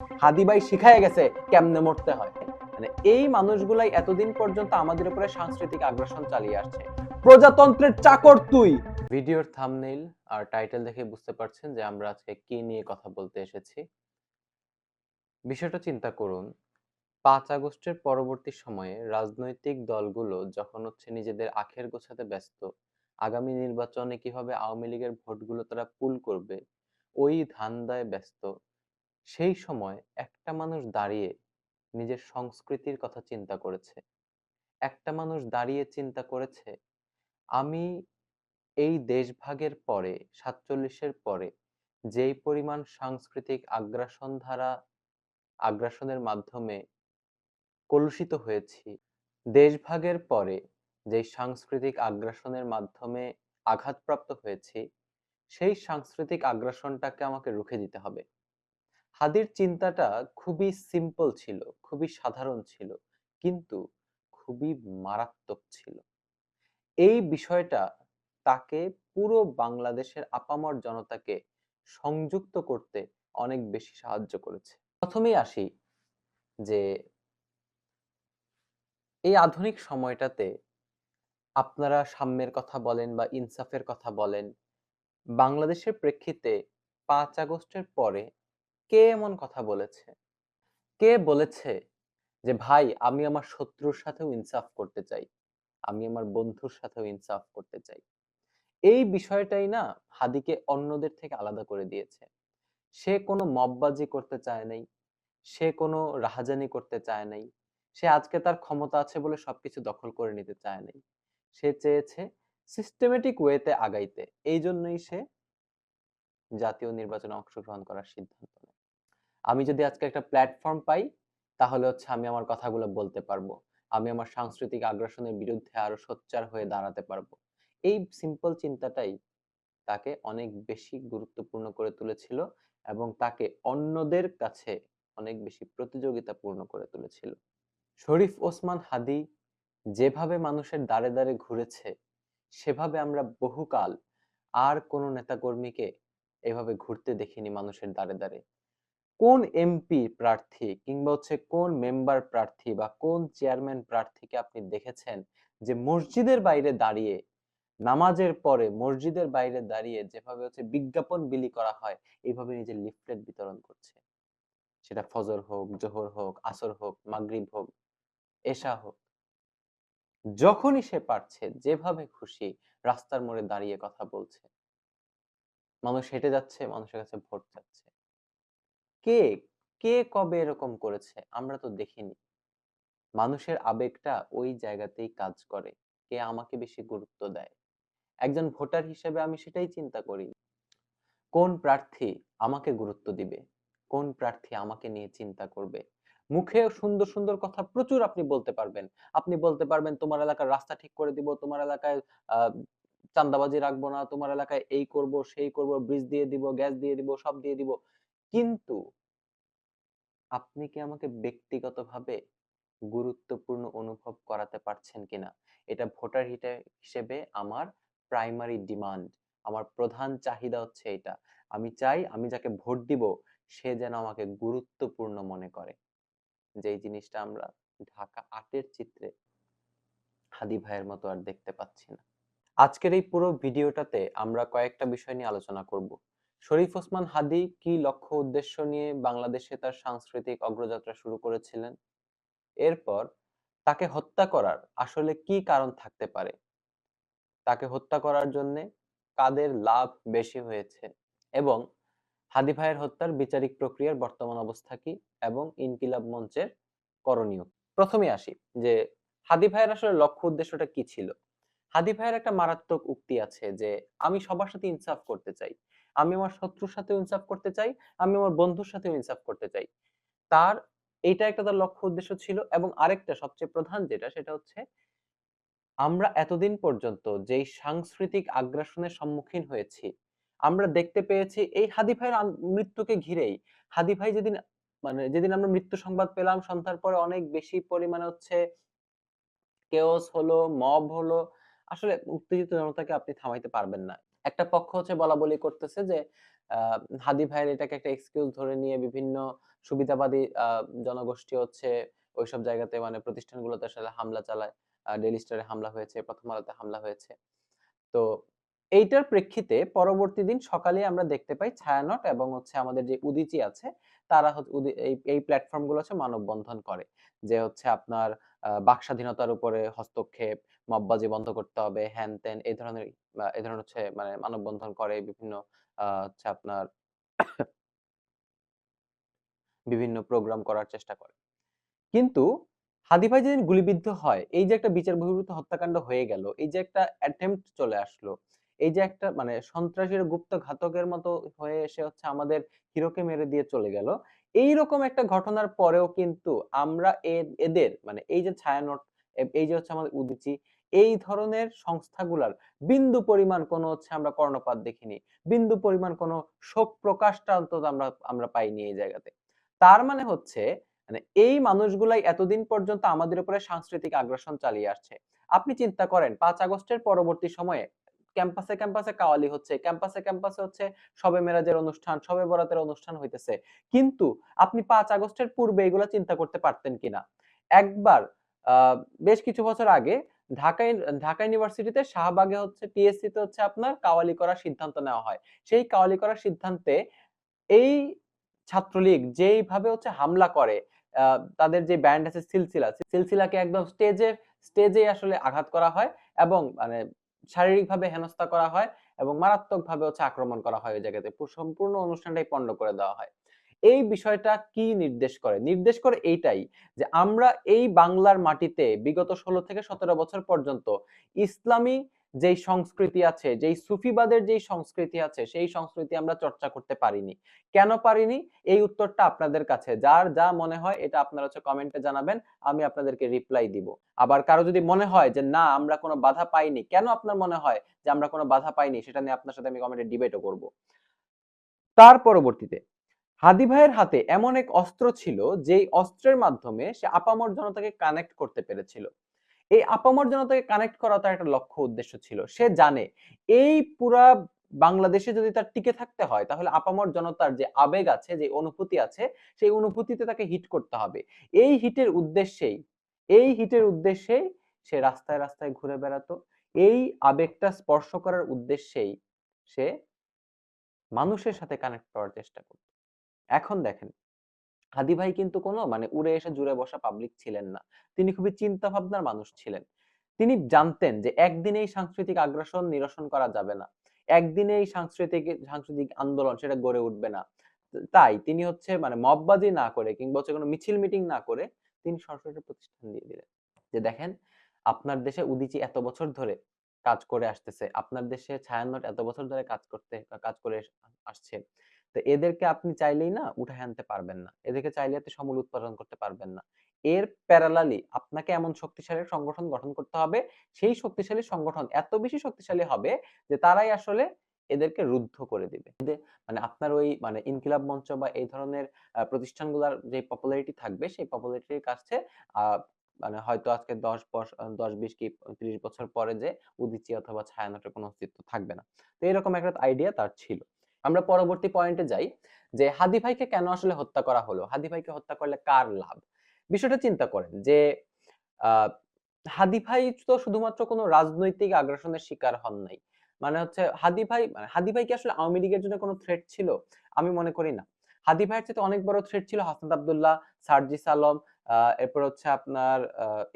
হাদি ভাই শিখায় গেছে কেমনে মরতে হয়। মানে এই মানুষগুলাই এতদিন পর্যন্ত আমাদের উপরে সাংস্কৃতিক আগ্রাসন চালিয়ে আসছে। প্রজাতন্ত্রের চাকর তুই। ভিডিওর থাম্বনেইল আর টাইটেল দেখে বুঝতে পারছেন যে আমরা আজকে কি নিয়ে কথা বলতে এসেছি। বিষয়টা চিন্তা করুন, ৫ আগস্টের পরবর্তী সময়ে রাজনৈতিক দলগুলো যখন নিজেদের আখের গোছাতে ব্যস্ত, আগামী নির্বাচনে কিভাবে আওয়ামী লীগের ভোটগুলো তারা পুল করবে, ওই ধান্দায় ব্যস্ত। সেই সময় একটা মানুষ দাঁড়িয়ে নিজের সংস্কৃতির কথা চিন্তা করেছে। একটা মানুষ দাঁড়িয়ে চিন্তা করেছে, আমি এই দেশভাগের পরে ৪৭-এর পরে যেই পরিমাণ সাংস্কৃতিক আগ্রাসনের মাধ্যমে কলুষিত হয়েছি, দেশভাগের পরে যেই সাংস্কৃতিক আগ্রাসনের মাধ্যমে আঘাতপ্রাপ্ত হয়েছি, সেই সাংস্কৃতিক আগ্রাসনটাকে আমাকে রুখে দিতে হবে। হাদির চিন্তাটা খুবই সিম্পল ছিল, খুবই সাধারণ ছিল, কিন্তু খুবই মারাত্মক ছিল। এই বিষয়টা তাকে পুরো বাংলাদেশের আপামর জনতাকে সংযুক্ত করতে অনেক বেশি সাহায্য করেছে। প্রথমেই আসি যে এই আধুনিক সময়টাতে আপনারা সাম্যের কথা বলেন বা ইনসাফের কথা বলেন, বাংলাদেশের প্রেক্ষিতে ৫ আগস্টের পরে কে এমন কথা বলেছে? কে বলেছে যে ভাই আমি আমার শত্রুর সাথেও ইনসাফ করতে চাই, আমি আমার বন্ধুর সাথেও ইনসাফ করতে চাই? এই বিষয়টাই না হাদিকে অন্যদের থেকে আলাদা করে দিয়েছে। সে কোনো মববাজি করতে চায় নাই, সে কোনো রাহাজানি করতে চায় নাই, সে আজকে তার ক্ষমতা আছে বলে সবকিছু দখল করে নিতে চায় নাই। সে চেয়েছে সিস্টেমেটিক ওয়েতে আগাইতে। এই জন্যই সে জাতীয় নির্বাচনে অংশগ্রহণ করার সিদ্ধান্ত নেয়। আমি যদি আজকে একটা প্ল্যাটফর্ম পাই, তাহলে আমি আমার কথাগুলো বলতে পারবো। আমি আমার সাংস্কৃতিক আগ্রাসনের বিরুদ্ধে আরো সোচ্চার হয়ে দাঁড়াতে পারবো। এই সিম্পল চিন্তাটাই তাকে অনেক বেশি গুরুত্বপূর্ণ করে তুলেছিল এবং তাকে অন্যদের কাছে অনেক বেশি প্রতিযোগিতাপূর্ণ করে তুলেছিল। শরীফ ওসমান হাদী যেভাবে মানুষের দ্বারে দ্বারে ঘুরেছে, সেভাবে আমরা বহুকাল আর কোনো নেতাকর্মীকে এভাবে ঘুরতে দেখিনি মানুষের দ্বারে দ্বারে। কোন এমপি প্রার্থী কিংবা কোন মেম্বার প্রার্থী বা কোন চেয়ারম্যান প্রার্থীকে আপনি দেখেছেন যে মসজিদের বাইরে দাঁড়িয়ে, নামাজের পরে মসজিদের বাইরে দাঁড়িয়ে যেভাবে বিজ্ঞাপন বিলি করা হয়, এইভাবে নিজের লিফলেট বিতরণ করছে? সেটা ফজর হোক, জোহর হোক, আসর হোক, মাগরিব হোক, এশা হোক, যখনই সে পারছে যেভাবে খুশি রাস্তার মোড়ে দাঁড়িয়ে কথা বলছে। মানুষ হেঁটে যাচ্ছে, মানুষের কাছে ভোট চাচ্ছে। কে কে কবে এরকম করেছে? আমরা তো দেখিনি। মানুষের আবেগটা ওই জায়গাতেই কাজ করে। কে আমাকে বেশি গুরুত্ব দেয়? একজন ভোটার হিসেবে আমি সেটাই চিন্তা করি। কোন প্রার্থী আমাকে গুরুত্ব দিবে? কোন প্রার্থী আমাকে নিয়ে চিন্তা করবে? মুখে সুন্দর, সুন্দর কথা প্রচুর আপনি বলতে পারবেন। আপনি বলতে পারবেন তোমার এলাকার রাস্তা ঠিক করে দিব, তোমার এলাকায় আ চাঁদাবাজি রাখবো না, তোমার এলাকায় এই করব, সেই করব, ব্রিজ দিয়ে দিব, গ্যাস দিয়ে দিব, সব দিয়ে দিব। কিন্তু আপনি কি আমাকে ব্যক্তিগতভাবে গুরুত্বপূর্ণ অনুভব করাতে পারছেন কিনা? এটা ভোটার হিসেবে আমার প্রাইমারি ডিমান্ড। আমার প্রধান চাহিদা এটা। আমি চাই আমি যাকে ভোট দিব সে যেন আমাকে গুরুত্বপূর্ণ মনে করে। যেই জিনিসটা আমরা ঢাকা ৮ এর চিত্রে হাদি ভাইয়ের মতো আর দেখতে পাচ্ছি না। আজকের এই পুরো ভিডিওটাতে আমরা কয়েকটা বিষয় নিয়ে আলোচনা করব। শরীফ ওসমান হাদি কি লক্ষ্য উদ্দেশ্য নিয়ে বাংলাদেশে তার সাংস্কৃতিক অগ্রযাত্রা শুরু করেছিলেন? এরপর তাকে হত্যা করার আসলে কি কারণ থাকতে পারে? তাকে হত্যা করার জন্যে কাদের লাভ বেশি হয়েছে? এবং হাদি ভাইয়ের হত্যার বিচারিক প্রক্রিয়ার বর্তমান অবস্থা কি এবং ইনকিলাব মঞ্চের করণীয়। প্রথমে আসি যে হাদি ভাইয়ের আসলে লক্ষ্য উদ্দেশ্যটা কি ছিল? হাদি ভাইয়ের একটা মারাত্মক উক্তি আছে যে আমি সবার সাথে ইনসাফ করতে চাই। আমি আমার শত্রুর সাথেও ইনসাফ করতে চাই, আমি আমার বন্ধুর সাথেও ইনসাফ করতে চাই। তার এইটা একটা তার লক্ষ্য উদ্দেশ্য ছিল এবং আরেকটা সবচেয়ে প্রধান যেটা সেটা আমরা এতদিন পর্যন্ত যেই সাংস্কৃতিক আগ্রাসনের সম্মুখীন হয়েছি, আমরা দেখতে পেয়েছি এই হাদি ভাইয়ের মৃত্যুকে ঘিরেই। হাদি ভাই যেদিন আমরা মৃত্যু সংবাদ পেলাম সন্ধ্যার পরে অনেক বেশি পরিমাণে কেওস হলো, মব হলো। আসলে উত্তেজিত জনতাকে আপনি থামাইতে পারবেন না। একটা পক্ষ বলাবলি করতেছে যে আ হাদি ভাইয়ের এটাকে একটা এক্সকিউজ ধরে নিয়ে বিভিন্ন সুবিধাবাদী জনগোষ্ঠী হচ্ছে ওইসব জায়গাতে মানে প্রতিষ্ঠানগুলোতে আসলে হামলা চালায়। ডেইলি স্টারে হামলা হয়েছে, প্রথম আলোতে হামলা হয়েছে। তো এইটার প্রেক্ষিতে পরবর্তী দিন সকালে আমরা দেখতে পাই ছায়ানট এবং হচ্ছে আমাদের যে উদীচী আছে তারা এই প্ল্যাটফর্ম গুলো হচ্ছে মানববন্ধন করে, যে হচ্ছে আপনার বাক স্বাধীনতার উপরে হস্তক্ষেপ, মববাজি বন্ধ করতে হবে, হ্যান ত্যান এই ধরনের হচ্ছে মানে মানববন্ধন করে বিভিন্ন হচ্ছে আপনার বিভিন্ন প্রোগ্রাম করার চেষ্টা করে। কিন্তু হাদী ভাই যেদিন গুলিবিদ্ধ হয়, এই যে একটা বিচার বহির্ভূত হত্যাকাণ্ড হয়ে গেল, এই যে একটা অ্যাটেম্প্ট চলে আসলো, এই যে একটা মানে সন্ত্রাসীর গুপ্ত ঘাতকের মতো হয়ে এসে হচ্ছে আমাদের হিরোকে মেরে দিয়ে চলে গেল। এইরকম একটা ঘটনার পরেও কিন্তু আমরা এদের মানে এই যে ছায়ানট, এই যে হচ্ছে আমাদের উদীচী, এই ধরনের সংস্থাগুলার বিন্দু পরিমাণ কোনো হচ্ছে আমরা কর্ণপাত দেখিনি। বিন্দু পরিমাণ কোনো শোক প্রকাশটা অন্তত আমরা আমরা পাইনি এই জায়গাতে। তার মানে হচ্ছে মানে এই মানুষগুলাই এতদিন পর্যন্ত আমাদের উপরে সাংস্কৃতিক আগ্রাসন চালিয়ে আসছে। আপনি চিন্তা করেন ৫ আগস্টের পরবর্তী সময়ে ক্যাম্পাসে কাওয়ালি হচ্ছে, ক্যাম্পাসে হচ্ছে শবে মেরাজের অনুষ্ঠান, শবে বরাতের অনুষ্ঠান হইতেছে। কিন্তু আপনি ৫ আগস্টের পূর্বে এগুলা চিন্তা করতে পারতেন কিনা? একবার আ বেশ কিছু বছর আগে ঢাকা ঢাকা ইউনিভার্সিটিতে শাহবাগে হচ্ছে টিএসসি তে হচ্ছে আপনার কাওয়ালি করার সিদ্ধান্ত নেওয়া হয়। সেই কাওয়ালি করার সিদ্ধান্তে এই ছাত্রলীগ যেইভাবে হচ্ছে হামলা করে, আ তাদের যে ব্যান্ড আছে সিলসিলাকে একদম স্টেজে আসলে আঘাত করা হয় এবং মানে শারীরিকভাবে হেনস্থা করা হয় এবং মারাত্মকভাবে হচ্ছে আক্রমণ করা হয় ওই জায়গাতে। সম্পূর্ণ অনুষ্ঠানটাই পন্ড করে দেওয়া হয়। এই বিষয়টা কি নির্দেশ করে? নির্দেশ করে এইটাই যে আমরা এই বাংলার মাটিতে বিগত ১৬ থেকে ১৭ বছর পর্যন্ত ইসলামী যেই সংস্কৃতি আছে, যেই সুফিবাদের যেই সংস্কৃতি আছে, সেই সংস্কৃতি আমরা চর্চা করতে পারিনি। কেন পারিনি? এই উত্তরটা আপনাদের কাছে। যার যা মনে হয় এটা আপনারা হচ্ছে কমেন্টে জানাবেন। আমি আপনাদেরকে রিপ্লাই দিব। আবার কারো যদি মনে হয় যে না আমরা কোন বাধা পাইনি, কেন আপনার মনে হয় যে আমরা কোন বাধা পাইনি সেটা নিয়ে আপনার সাথে আমি কমেন্টে ডিবেটও করব। তার পরবর্তীতে হাদী ভাইয়ের হাতে এমন এক অস্ত্র ছিল যেই অস্ত্রের মাধ্যমে সে আপামর জনতাকে কানেক্ট করতে পেরেছিল। এই আপামর জনতাকে কানেক্ট করা তার একটা লক্ষ্য উদ্দেশ্য ছিল। সে জানে এই পুরা বাংলাদেশে যদি তার টিকে থাকতে হয় তাহলে আপামর জনতার যে আবেগ আছে, যে অনুভূতি আছে, সেই অনুভূতিতে তাকে হিট করতে হবে। এই হিটের উদ্দেশ্যেই এই হিটের উদ্দেশ্যেই সে রাস্তায় ঘুরে বেড়াতো। এই আবেগটা স্পর্শ করার উদ্দেশ্যেই সে মানুষের সাথে কানেক্ট করার চেষ্টা করত। এখন দেখেন হাদী ভাই কিন্তু কোনো মানে উড়ে এসে জুড়ে বসা পাবলিক ছিলেন না। তিনি খুবই চিন্তা ভাবনার মানুষ ছিলেন। তিনি জানতেন যে একদিনে এই সাংস্কৃতিক আগ্রাসন নিরসন করা যাবে না। একদিনে এই সাংস্কৃতিক আন্দোলন সেটা গড়ে উঠবে না। তাই তিনি হচ্ছে মানে মববাজি না করে কিংবা হচ্ছে কোনো মিছিল মিটিং না করে তিনি সরাসরি একটা প্রতিষ্ঠান দিয়ে দিলেন। যে দেখেন আপনার দেশে উদীচী এত বছর ধরে কাজ করে আসতেছে। আপনার দেশে ছায়ানট এত বছর ধরে কাজ করে আসছে। তো এদেরকে আপনি চাইলেই না উঠায় আনতে পারবেন না। এদেরকে চাইলে আপনি সমূল উৎপাদন করতে পারবেন না। এর প্যারালালি আপনাকে এমন শক্তিশালী সংগঠন গঠন করতে হবে, সেই শক্তিশালী সংগঠন এত বেশি শক্তিশালী হবে যে তারাই আসলে এদেরকে রুদ্ধ করে দিবে। মানে আপনার ওই মানে ইনকিলাব মঞ্চ বা এই ধরনের প্রতিষ্ঠানগুলার যে পপুলারিটি থাকবে সেই পপুলারিটির কাছে আ মানে হয়তো আজকে ১০, ২০ কি ৩০ বছর পরে যে উদীচী অথবা ছায়ানটের কোনো অস্তিত্ব থাকবে না। তো এরকম একটা আইডিয়া তার ছিল। আমরা পরবর্তী পয়েন্টে যাই যে হাদী ভাইকে কেন আসলে হত্যা করা হলো? হাদী ভাইকে হত্যা করলে কার লাভ? বিষয়টা চিন্তা করেন যে আ হাদী ভাই তো শুধুমাত্র কোনো রাজনৈতিক আগ্রাসনের শিকার হন নাই। মানে হচ্ছে হাদী ভাই কি আসলে আওয়ামী লীগের জন্য কোনো থ্রেট ছিল? আমি মনে করি না। হাদী ভাইয়ের চাইতে অনেক বড় থ্রেট ছিল হাসনাত আব্দুল্লাহ, সার্জিস আলম, এরপর হচ্ছে আপনার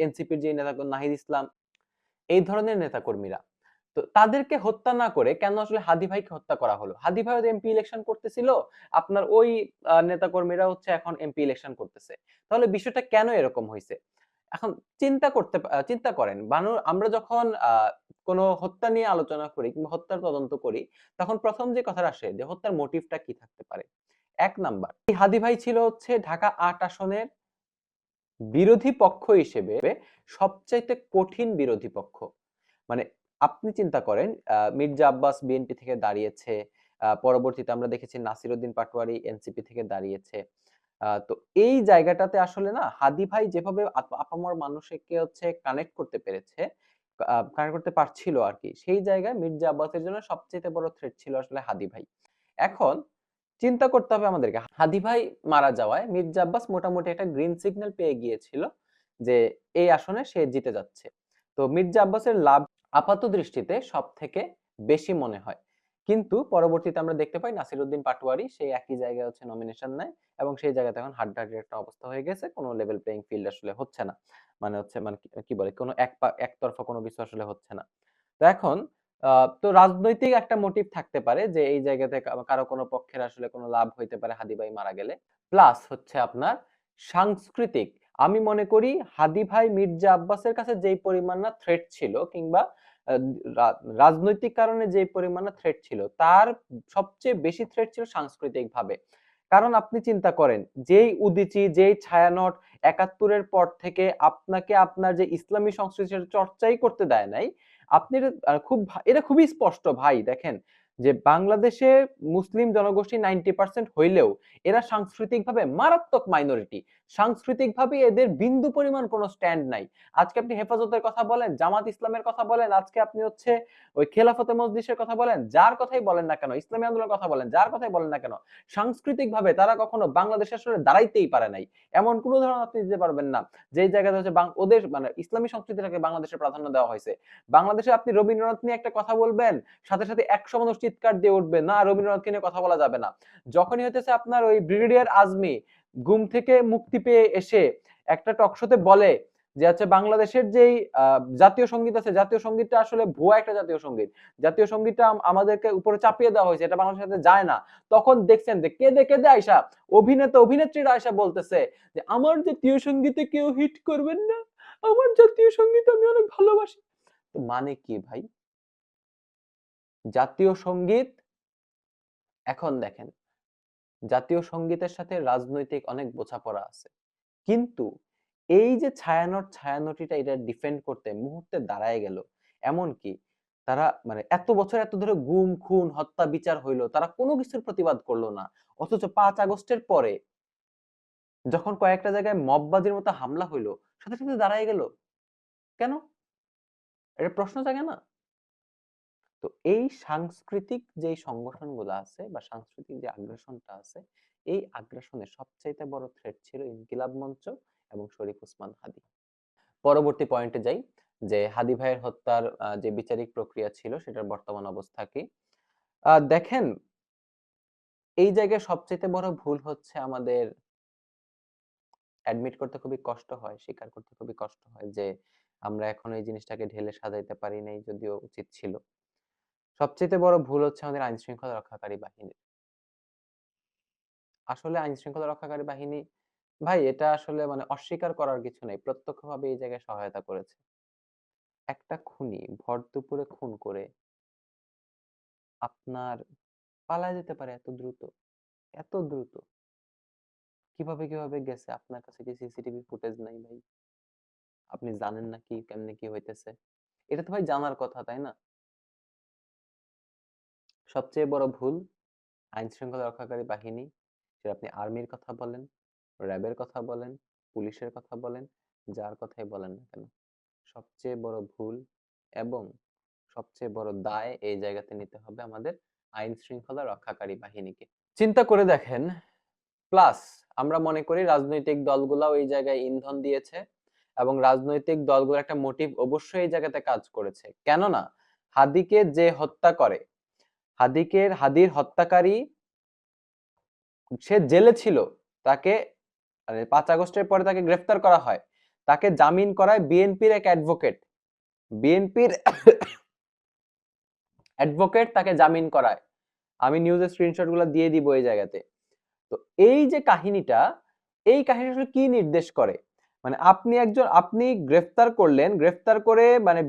এনসিপির যে নেতা নাহিদ ইসলাম, এই ধরনের নেতাকর্মীরা। তো তাদেরকে হত্যা না করে কেন আসলে হাদী ভাইকে হত্যা করা হলো? হাদী ভাইও এমপি ইলেকশন করতেছিল। আপনার ওই নেতাকর্মীরা হচ্ছে এখন এমপি ইলেকশন করতেছে। তাহলে বিষয়টা কেন এরকম হইছে? এখন চিন্তা করেন আমরা যখন কোনো হত্যা নিয়ে আলোচনা করি কিংবা হত্যার তদন্ত করি, তখন ১ম যে কথাটা আসে যে হত্যার মোটিভটা কি থাকতে পারে? ১ নাম্বার, এই হাদী ভাই ছিল হচ্ছে ঢাকা ৮ আসনের বিরোধী পক্ষ হিসেবে সবচাইতে কঠিন বিরোধী পক্ষ। মানে আপনি চিন্তা করেন মির্জা আব্বাস বিএনপি থেকে দাঁড়িয়েছে। পরবর্তীতে আমরা দেখেছি নাসিরউদ্দিন পাটোয়ারি এনসিপি থেকে দাঁড়িয়েছে। তো এই জায়গাটাতে আসলে না হাদী ভাই যেভাবে আপামর মানুষকে হচ্ছে কানেক্ট করতে পেরেছে, কানেক্ট করতে পারছিল আরকি। সেই জায়গায় মির্জা আব্বাসের জন্য সবচাইতে বড় থ্রেট ছিল আসলে হাদী ভাই। এখন চিন্তা করতে হবে আমাদেরকে। হাদী ভাই মারা যাওয়ায় মির্জা আব্বাস মোটামুটি একটা গ্রিন সিগন্যাল পেয়ে গিয়েছিল যে এই আসনে সে জিতে যাচ্ছে। তো মির্জা আব্বাসের লাভ আপাত দৃষ্টিতে সবথেকে বেশি মনে হয়। কিন্তু পরবর্তীতে আমরা দেখতে পাই নাসিরউদ্দিন পাটোয়ারি সেই একই জায়গায় হচ্ছে নমিনেশন নেয় এবং সেই জায়গাতে এখন হাড্ডাহাড্ডির একটা অবস্থা হয়ে গেছে। কোনো লেভেল প্লেইং ফিল্ড আসলে হচ্ছে না। মানে কি বলে? কোনো একতরফা কোনো কিছু আসলে হচ্ছে না। তো এখন তো রাজনৈতিক একটা মোটিভ থাকতে পারে যে এই জায়গাতে কারো কোনো পক্ষের আসলে কোনো লাভ হইতে পারে হাদী ভাই মারা গেলে। প্লাস হচ্ছে আপনার সাংস্কৃতিক। আমি মনে করি হাদী ভাই মির্জা আব্বাসের কাছে যেই পরিমাণ না থ্রেট ছিল কিংবা আ রা রাজনৈতিক কারণে যেই পরিমাণ না থ্রেট ছিল, তার সবচেয়ে বেশি থ্রেট ছিল সাংস্কৃতিকভাবে। কারণ আপনি চিন্তা করেন, যেই উদীচী, যেই ছায়ানট ৭১ এর পর থেকে আপনাকে আপনার যে ইসলামী সংস্কৃতি সেটা চর্চাই করতে দেয় নাই। আপনি এটা খুবই স্পষ্ট ভাই দেখেন যে বাংলাদেশে মুসলিম জনগোষ্ঠী 90% হইলেও এরা সাংস্কৃতিকভাবে মারাত্মক মাইনরিটি। সাংস্কৃতিকভাবে এদের বিন্দু পরিমাণ কোনো স্ট্যান্ড নাই। আজকে আপনি হেফাজতের কথা বলেন, জামাত ইসলামের কথা বলেন, আজকে আপনি হচ্ছে ওই খেলাফতে মজলিসের কথা বলেন, যার কথাই বলেন না কেন, ইসলামী আন্দোলনের কথা বলেন, যার কথাই বলেন না কেন, সাংস্কৃতিকভাবে তারা কখনো বাংলাদেশে আসলে দাঁড়াইতেই পারে নাই। এমন কোন উদাহরণ আপনি দিতে পারবেন না যেই জায়গাতে হচ্ছে ওদের মানে ইসলামী সংস্কৃতিটাকে বাংলাদেশে প্রাধান্য দেওয়া হয়েছে। বাংলাদেশে আপনি রবীন্দ্রনাথ নিয়ে একটা কথা বলবেন, সাথে সাথে ১০০ মানুষ চিৎকার দিয়ে উঠবে, না রবীন্দ্রনাথকে নিয়ে কথা বলা যাবে না। যখনই হইতেছে আপনার ওই ব্রিগেডিয়ার আজমি ঘুম থেকে মুক্তি পেয়ে এসে একটা টক শোতে বলে যে হচ্ছে বাংলাদেশের যেই জাতীয় সঙ্গীত আছে, জাতীয় সঙ্গীতটা আসলে ভুয়া একটা জাতীয় সঙ্গীত। জাতীয় সঙ্গীতটা আমাদেরকে উপরে চাপিয়ে দেওয়া হয়েছে, এটা বাংলাদেশের সাথে যায় না। তখন দেখছেন যে কেঁদে কেঁদে আইসা অভিনেতা অভিনেত্রীরা আইসা বলতেছে যে আমার জাতীয় সঙ্গীতে কেউ হিট করবেন না, আমার জাতীয় সঙ্গীত আমি অনেক ভালোবাসি। তো মানে কি ভাই? জাতীয় সঙ্গীত এখন দেখেন, জাতীয় সঙ্গীতের সাথে রাজনৈতিক অনেক বোঝাপড়া আছে। কিন্তু এই যে ছায়ানটিটা এটা ডিফেন্ড করতে মুহূর্তে দাঁড়ায় গেল। এমনকি তারা মানে এত বছর এত ধরে গুম, খুন, হত্যা, বিচার হইলো, তারা কোনো কিছুর প্রতিবাদ করলো না। অথচ ৫ আগস্টের পরে যখন কয়েকটা জায়গায় মববাজির মতো হামলা হইলো, সাথে সাথে দাঁড়ায় গেল। কেন? এটা প্রশ্ন জাগে না? তো এই সাংস্কৃতিক যেই সংগঠনগুলো আছে বা সাংস্কৃতিক যে আগ্রাসনটা আছে, এই আগ্রাসনের সবচাইতে বড় থ্রেট ছিল ইনকিলাব মঞ্চ এবং শরীফ ওসমান হাদী। পরবর্তী পয়েন্টে যাই যে হাদী ভাইয়ের হত্যার যে বিচারিক প্রক্রিয়া ছিল সেটার বর্তমান অবস্থা কি? দেখেন এই জায়গায় সবচাইতে বড় ভুল হচ্ছে আমাদের অ্যাডমিট করতে খুবই কষ্ট হয়, স্বীকার করতে খুবই কষ্ট হয় যে আমরা এখনো এই জিনিসটাকে ঢেলে সাজাইতে পারি নাই, যদিও উচিত ছিল। সবচাইতে বড় ভুল হচ্ছে আমাদের আইন শৃঙ্খলা রক্ষাকারী বাহিনীর। আসলে আইন শৃঙ্খলা রক্ষাকারী বাহিনী ভাই এটা আসলে মানে অস্বীকার করার কিছু নাই। প্রত্যক্ষভাবে এই জায়গায় সহায়তা করেছে। একটা খুনি ভর দুপুরে খুন করে আপনার পালায় যেতে পারে এত দ্রুত, এত দ্রুত। কিভাবে গেছে? আপনার কাছে কি সিসিটিভি ফুটেজ নাই ভাই? আপনি জানেন না কি কেমনে কি হইতেছে? এটা তো ভাই জানার কথা, তাই না? সবচেয়ে বড় ভুল আইন শৃঙ্খলা রক্ষাকারী বাহিনী, সেটা আপনি আর্মির কথা বলেন, র্যাবের কথা বলেন, পুলিশের কথা বলেন, যার কথাই বলেন না কেন। সবচেয়ে বড় ভুল এবং সবচেয়ে বড় দায় এই জায়গাতে নিতে হবে আমাদের আইন শৃঙ্খলা রক্ষাকারী বাহিনীকে। চিন্তা করে দেখেন, প্লাস আমরা মনে করি রাজনৈতিক দলগুলাও এই জায়গায় ইন্ধন দিয়েছে এবং রাজনৈতিক দলগুলোর একটা মোটিভ অবশ্যই এই জায়গাতে কাজ করেছে। কেননা হাদীকে যে হত্যা করে, হাদীর হত্যাকারী সে জেলে ছিল। তাকে ৫ আগস্টের পরে তাকে গ্রেফতার করা হয়। তাকে জামিন করায় বিএনপির এক অ্যাডভোকেট। বিএনপির অ্যাডভোকেট তাকে জামিন করায়। আমি নিউজের স্ক্রিনশট গুলো দিয়ে দিব এই জায়গাতে। তো এই যে কাহিনীটা, এই কাহিনীটা আসলে কি নির্দেশ করে? মানে আপনি গ্রেফতার করলেন, গ্রেফতার করে মানে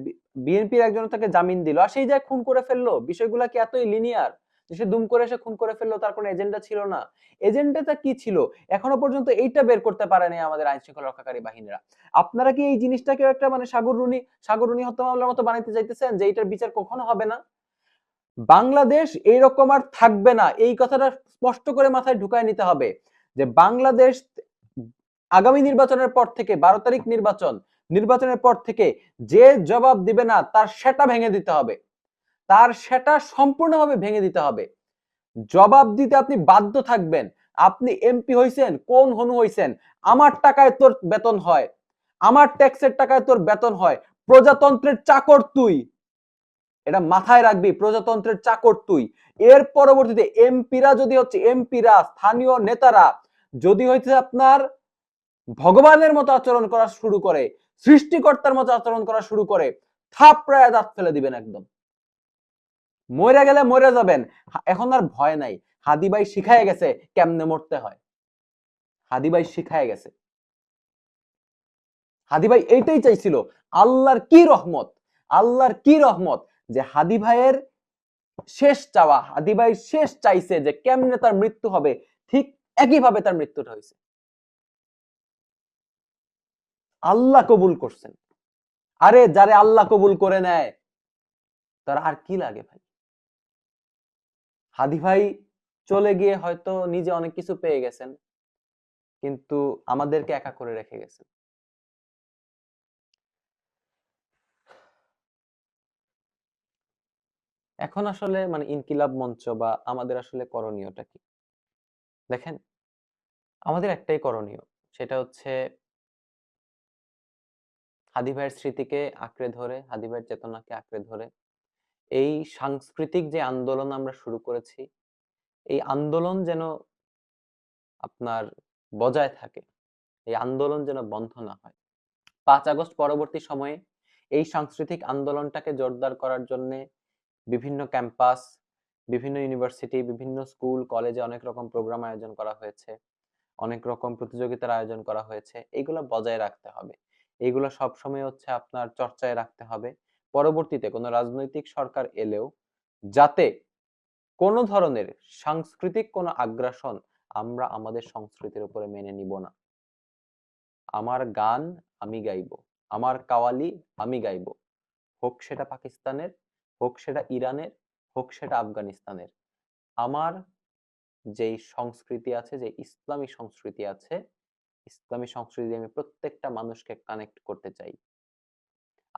বিএনপির একজন তাকে জামিন দিল আর সেই জায়গায় খুন করে ফেললো। বিষয়গুলা কি এতই লিনিয়ার যে সে দুম করে এসে খুন করে ফেললো, তার কোনো এজেন্ডা ছিল না? এজেন্ডাটা কি ছিল? এখনো পর্যন্ত এইটা বের করতে পারেনি আমাদের আইন শৃঙ্খলা রক্ষাকারী বাহিনীরা। আপনারা কি এই জিনিসটাকে একটা মানে সাগররুনি হত্যা মামলার মতো বানাইতে চাইতেছেন যে এটার বিচার কখনো হবে না? বাংলাদেশ এইরকম আর থাকবে না, এই কথাটা স্পষ্ট করে মাথায় ঢুকায় নিতে হবে যে বাংলাদেশ আগামী নির্বাচনের পর থেকে ১২ তারিখ নির্বাচনের পর থেকে যে জবাব দিবে না তার সেটা ভেঙে দিতে হবে, তার সেটা সম্পূর্ণভাবে ভেঙে দিতে হবে। জবাব দিতে আপনি বাধ্য থাকবেন। আপনি এমপি হইছেন, কোন হনু হইছেন, আমার টাকায় তোর বেতন হয়, আমার ট্যাক্সের টাকায় তোর বেতন হয়, প্রজাতন্ত্রের চাকর তুই। এটা মাথায় রাখবি, প্রজাতন্ত্রের চাকর তুই। এর পরবর্তীতে এমপিরা যদি হচ্ছে এমপিরা স্থানীয় নেতারা যদি হইছে আপনার ভগবানের মতো আচরণ করা শুরু করে, সৃষ্টিকর্তার মতো আচরণ করা শুরু করে, থাপড়ায় দাঁত ফেলে দিবেন একদম। মরে গেলে মরে যাবেন, এখন আর ভয় নাই। হাদি ভাই শিখায় গেছে কেমনে মরতে হয়। হাদি ভাই শিখায় গেছে। হাদি ভাই এইটাই চাইছিল। আল্লাহর কি রহমত, আল্লাহর কি রহমত যে হাদি ভাইয়ের শেষ চাওয়া, হাদি ভাই শেষ চাইছে যে কেমনে তার মৃত্যু হবে, ঠিক একইভাবে তার মৃত্যুটা হয়েছে। আল্লাহ কবুল করছেন। আরে যারে আল্লাহ কবুল করে নেয় তার আর কি লাগে ভাই। হাদি ভাই চলে গিয়ে হয়তো নিজে অনেক কিছু পেয়ে গেছেন, কিন্তু আমাদেরকে একা করে রেখে গেছেন। এখন আসলে মানে ইনকিলাব মঞ্চ বা আমাদের আসলে করণীয়টা কি? দেখেন, আমাদের একটাই করণীয়, সেটা হচ্ছে হাদি ভাইয়ের স্মৃতিকে আঁকড়ে ধরে, হাদি ভাইয়ের চেতনাকে আঁকড়ে ধরে এই সাংস্কৃতিক যে আন্দোলন আমরা শুরু করেছি, এই আন্দোলন যেন আপনার বজায় থাকে, এই আন্দোলন যেন বন্ধ না হয়। 5 আগস্ট পরবর্তী সময়ে এই সাংস্কৃতিক আন্দোলনটাকে জোরদার করার জন্য বিভিন্ন ক্যাম্পাস, বিভিন্ন ইউনিভার্সিটি, বিভিন্ন স্কুল কলেজে অনেক রকম প্রোগ্রাম আয়োজন করা হয়েছে, অনেক রকম প্রতিযোগিতার আয়োজন করা হয়েছে। এইগুলো বজায় রাখতে হবে, এইগুলো সবসময় হচ্ছে আপনার চর্চায় রাখতে হবে। পরবর্তীতে কোনো রাজনৈতিক সরকার এলেও যাতে কোনো ধরনের সাংস্কৃতিক কোনো আগ্রাসন আমরা আমাদের সংস্কৃতির উপরে মেনে নিব না। আমার গান আমি গাইবো, আমার কাওয়ালি আমি গাইবো, হোক সেটা পাকিস্তানের, হোক সেটা ইরানের, হোক সেটা আফগানিস্তানের। আমার যেই সংস্কৃতি আছে, যে ইসলামী সংস্কৃতি আছে, ইসলামী সংস্কৃতি আমি প্রত্যেকটা মানুষকে কানেক্ট করতে চাই।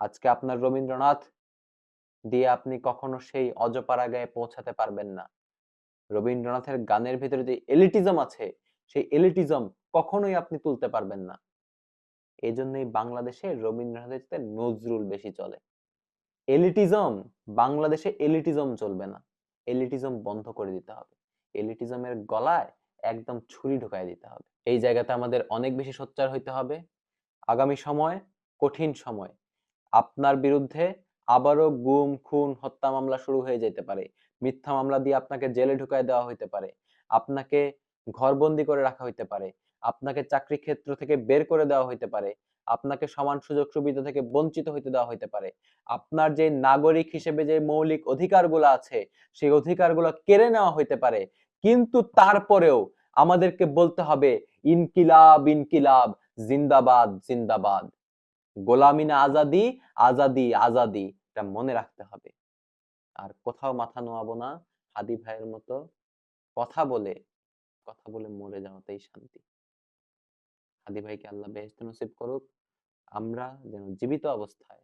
আজকে আপনার রবীন্দ্রনাথ দিয়ে আপনি কখনো সেই অজপাড়া গায়ে পৌঁছাতে পারবেন না। রবীন্দ্রনাথের গানের ভিতরে যে এলিটিজম আছে, সেই এলিটিজম কখনোই আপনি তুলতে পারবেন না। এই জন্যই বাংলাদেশে রবীন্দ্রনাথের চেয়ে নজরুল বেশি চলে। এলিটিজম, বাংলাদেশে এলিটিজম চলবে না। এলিটিজম বন্ধ করে দিতে হবে। এলিটিজমের গলায় একদম ছুরি ঢুকায় দিতে হবে। এই জায়গাতে আমাদের অনেক বেশি সোচ্চার হইতে হবে। আগামী সময় কঠিন সময়। আপনার বিরুদ্ধে আবারও গুম, খুন, হত্যা মামলা শুরু হয়ে যেতে পারে। মিথ্যা মামলা দিয়ে আপনাকে জেলে ঢুকায় দেওয়া হইতে পারে। আপনাকে ঘরবন্দি করে রাখা হইতে পারে। আপনাকে চাকরি ক্ষেত্র থেকে বের করে দেওয়া হইতে পারে। আপনাকে সমান সুযোগ সুবিধা থেকে বঞ্চিত হইতে দেওয়া হইতে পারে। আপনার যে নাগরিক হিসেবে যে মৌলিক অধিকারগুলো আছে, সেই অধিকারগুলো কেড়ে নেওয়া হইতে পারে। কিন্তু তারপরেও আমাদেরকে বলতে হবে ইনকিলাব, ইনকিলাব, জিন্দাবাদ, জিন্দাবাদ। গোলামি না আজাদি, আজাদি, আজাদি। এটা মনে রাখতে হবে। আর কোথাও মাথা নোয়াবো না। হাদি ভাইয়ের মতো কথা বলে, কথা বলে মরে যাওয়াতেই শান্তি। হাদি ভাইকে আল্লাহ বেহেশত নসিব করুক। আমরা যেন জীবিত অবস্থায়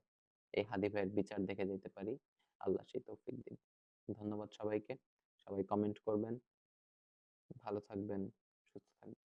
এই হাদি ভাইয়ের বিচার দেখে যেতে পারি। আল্লাহ সেই তৌফিক দিন। ধন্যবাদ সবাইকে। সবাই কমেন্ট করবেন। ভালো থাকবেন, সুস্থ থাকবেন।